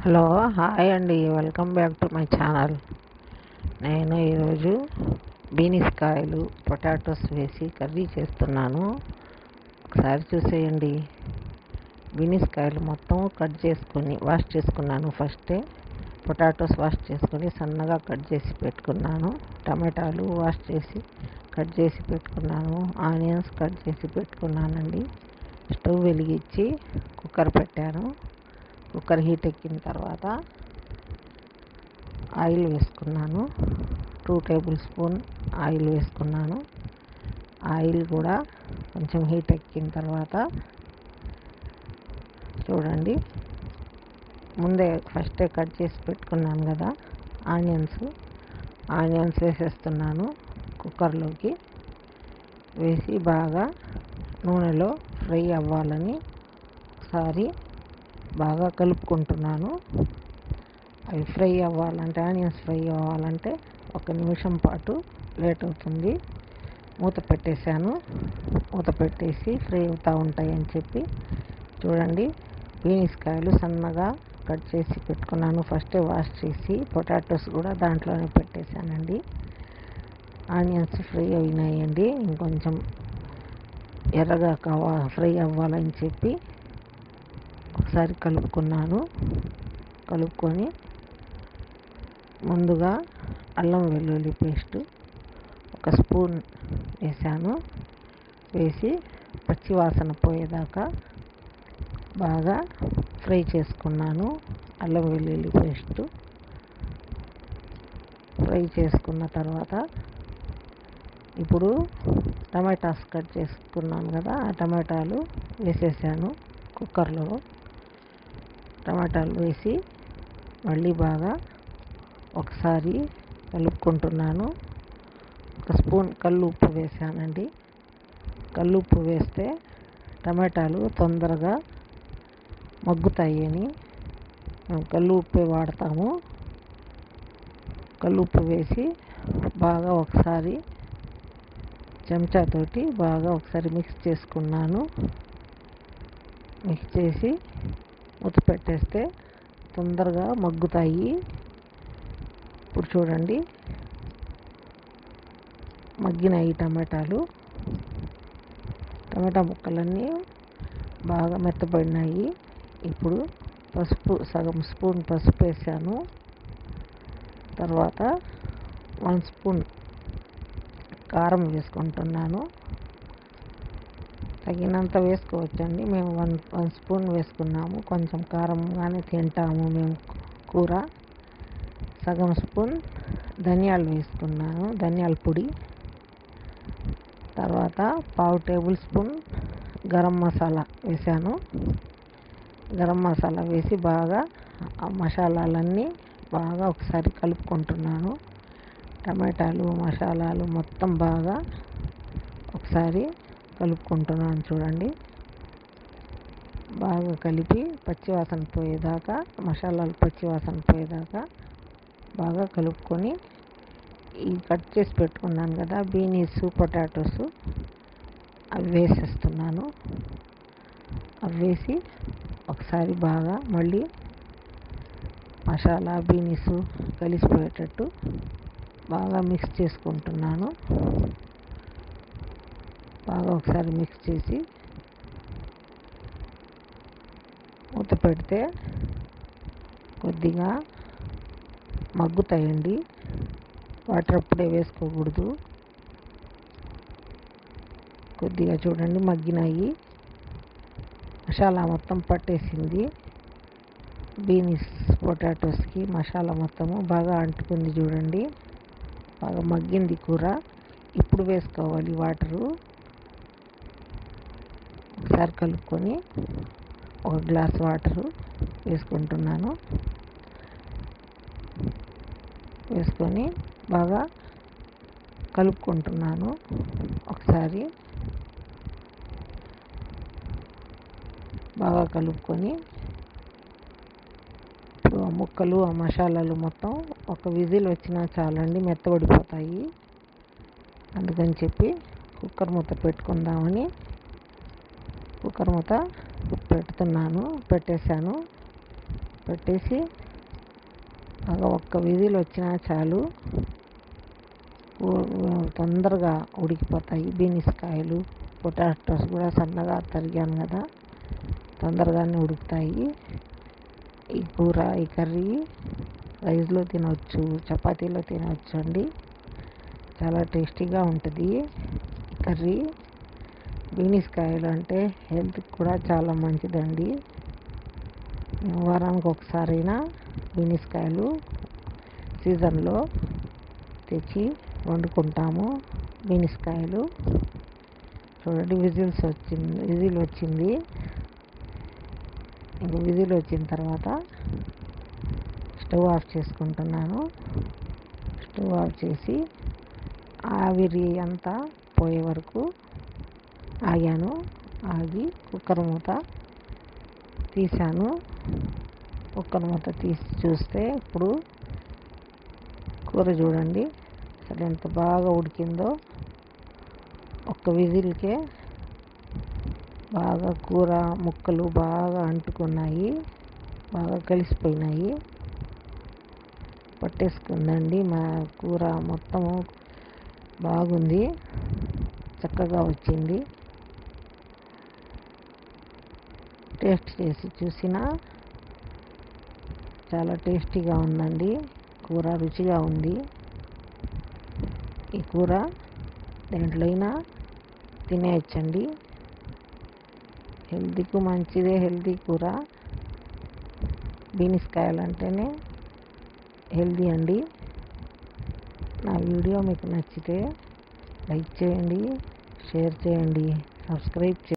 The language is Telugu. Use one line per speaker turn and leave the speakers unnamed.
హలో, హాయ్ అండి. Welcome back to my channel. నేను ఈరోజు బీనీస్ కాయలు పొటాటోస్ వేసి కర్రీ చేస్తున్నాను. ఒకసారి చూసేయండి. బీనీస్ కాయలు మొత్తం కట్ చేసుకొని వాష్ చేసుకున్నాను. ఫస్టే పొటాటోస్ వాష్ చేసుకొని సన్నగా కట్ చేసి పెట్టుకున్నాను. టమాటాలు వాష్ చేసి కట్ చేసి పెట్టుకున్నాను. ఆనియన్స్ కట్ చేసి పెట్టుకున్నానండి. స్టవ్ వెలిగించి కుక్కర్ పెట్టాను. కుక్కర్ హీట్ ఎక్కిన తర్వాత ఆయిల్ వేసుకున్నాను. 2 టేబుల్ స్పూన్ ఆయిల్ వేసుకున్నాను. ఆయిల్ కూడా కొంచెం హీట్ ఎక్కిన తర్వాత చూడండి, ముందే ఫస్టే కట్ చేసి పెట్టుకున్నాను కదా ఆనియన్స్ వేసేస్తున్నాను. కుక్కర్లోకి వేసి బాగా నూనెలో ఫ్రై అవ్వాలని ఒకసారి బాగా కలుపుకుంటున్నాను. అవి ఫ్రై అవ్వాలంటే, ఆనియన్స్ ఫ్రై అవ్వాలంటే 1 నిమిషం పాటు లేట్ అవుతుంది. మూత పెట్టేశాను. మూత పెట్టేసి ఫ్రై అవుతూ ఉంటాయని చెప్పి చూడండి, బీనీస్ కాయలు సన్నగా కట్ చేసి పెట్టుకున్నాను. ఫస్టే వాష్ చేసి పొటాటోస్ కూడా దాంట్లోనే పెట్టేశానండి. ఆనియన్స్ ఫ్రై అయినాయండి. ఇంకొంచెం ఎర్రగా ఫ్రై అవ్వాలని చెప్పి ఒకసారి కలుపుకున్నాను. కలుపుకొని ముందుగా అల్లం వెల్లుల్లి పేస్టు 1 స్పూన్ వేసాను. వేసి పచ్చివాసన పోయేదాకా బాగా ఫ్రై చేసుకున్నాను. అల్లం వెల్లుల్లి పేస్టు ఫ్రై చేసుకున్న తర్వాత ఇప్పుడు టమాటాస్ కట్ చేసుకున్నాను కదా, ఆ టమాటాలు వేసేసాను. కుక్కర్లో టమాటాలు వేసి మళ్ళీ బాగా ఒకసారి కలుపుకుంటున్నాను. 1 స్పూన్ కల్లుప్పు వేసానండి. కల్లుప్పు వేస్తే టమాటాలు తొందరగా మగ్గుతాయి అని మేము కల్లుప్పే వాడతాము. కల్లుప్పు వేసి బాగా ఒకసారి చెంచాతోటి బాగా ఒకసారి మిక్స్ చేసుకున్నాను. మిక్స్ చేసి మూత పెట్టేస్తే తొందరగా మగ్గుతాయి. ఇప్పుడు చూడండి, మగ్గినాయి టమాటా ముక్కలన్నీ బాగా మెత్తబడినాయి. ఇప్పుడు సగం స్పూన్ పసుపు వేసాను. తర్వాత 1 స్పూన్ కారం వేసుకుంటున్నాను. తగినంత వేసుకోవచ్చండి. మేము 1 స్పూన్ వేసుకున్నాము. కొంచెం కారంగానే తింటాము మేము కూర. సగం స్పూన్ ధనియాలు వేసుకున్నాను, ధనియాల పొడి. తర్వాత 1/2 టేబుల్ స్పూన్ గరం మసాలా వేసాను. గరం మసాలా వేసి బాగా ఆ మసాలాలన్నీ బాగా ఒకసారి కలుపుకుంటున్నాను. టమాటాలు మసాలాలు మొత్తం బాగా ఒకసారి కలుపుకుంటున్నాను. చూడండి, బాగా కలిపి పచ్చివాసన పోయేదాకా, మసాలాలు పచ్చివాసన పోయేదాకా బాగా కలుపుకొని ఈ కట్ చేసి పెట్టుకున్నాను కదా బీనీస్ పొటాటోస్, అవి వేసేస్తున్నాను. అవి వేసి ఒకసారి బాగా మళ్ళీ మసాలా బీనీస్ కలిసిపోయేటట్టు బాగా మిక్స్ చేసుకుంటున్నాను. బాగా ఒకసారి మిక్స్ చేసి మూత పెడితే కొద్దిగా మగ్గుతాయండి. వాటర్ అప్పుడే వేసుకోకూడదు. కొద్దిగా చూడండి మగ్గినాయి. మసాలా మొత్తం పట్టేసింది. బీనీస్ పొటాటోస్కి మసాలా మొత్తము బాగా అంటుకుంది. చూడండి, బాగా మగ్గింది కూర. ఇప్పుడు వేసుకోవాలి వాటరు. ఒకసారి కలుపుకొని 1 గ్లాస్ వాటరు వేసుకుంటున్నాను. వేసుకొని బాగా కలుపుకుంటున్నాను. ఒకసారి బాగా కలుపుకొని ఇప్పుడు ఆ ముక్కలు ఆ మసాలాలు మొత్తం 1 విజిల్ వచ్చినా చాలండి, మెత్తబడిపోతాయి. అందుకని చెప్పి కుక్కర్ మూత పెట్టుకుందామని కుక్కర్ మూత పెట్టేశాను. పెట్టేసి ఒక్క విజిల్ వచ్చినా చాలు, తొందరగా ఉడికిపోతాయి. బీన్స్ కాయలు, పొటాటోస్ కూడా సన్నగా తరిగాను కదా, తొందరగానే ఉడుకుతాయి. ఈ కూర, ఈ కర్రీ రైస్లో తినవచ్చు, చపాతీలో తినవచ్చు అండి. చాలా టేస్టీగా ఉంటుంది ఈ కర్రీ. బీన్స్ కాయలు అంటే హెల్త్కి కూడా చాలా మంచిదండి. వారానికి ఒకసారైనా బీన్స్ కాయలు సీజన్లో తెచ్చి వండుకుంటాము. బీన్స్ కాయలు చూడండి, విజిల్ వచ్చింది. ఇంక విజిల్ వచ్చిన తర్వాత స్టవ్ ఆఫ్ చేసుకుంటున్నాను. స్టవ్ ఆఫ్ చేసి ఆవిరి అంతా పోయే వరకు ఆగాను. ఆగి కుక్కర్ మూత తీసాను. కుక్కర్ మూత తీసి చూస్తే ఇప్పుడు కూర చూడండి అసలు ఎంత బాగా ఉడికిందో. ఒక్క విజిల్కే బాగా కూర ముక్కలు బాగా అంటుకున్నాయి, బాగా కలిసిపోయినాయి, పట్టేసుకుందండి. మా కూర మొత్తము బాగుంది, చక్కగా వచ్చింది. టేస్ట్ చేసి చూసినా చాలా టేస్టీగా ఉందండి. కూర రుచిగా ఉంది. ఈ కూర దేంట్లో అయినా తినేయచ్చండి. హెల్తీకి మంచిదే, హెల్తీ కూర. బీన్స్ కాయలు అంటేనే హెల్తీ అండి. నా వీడియో మీకు నచ్చితే లైక్ చేయండి, షేర్ చేయండి, సబ్స్క్రైబ్ చేయండి.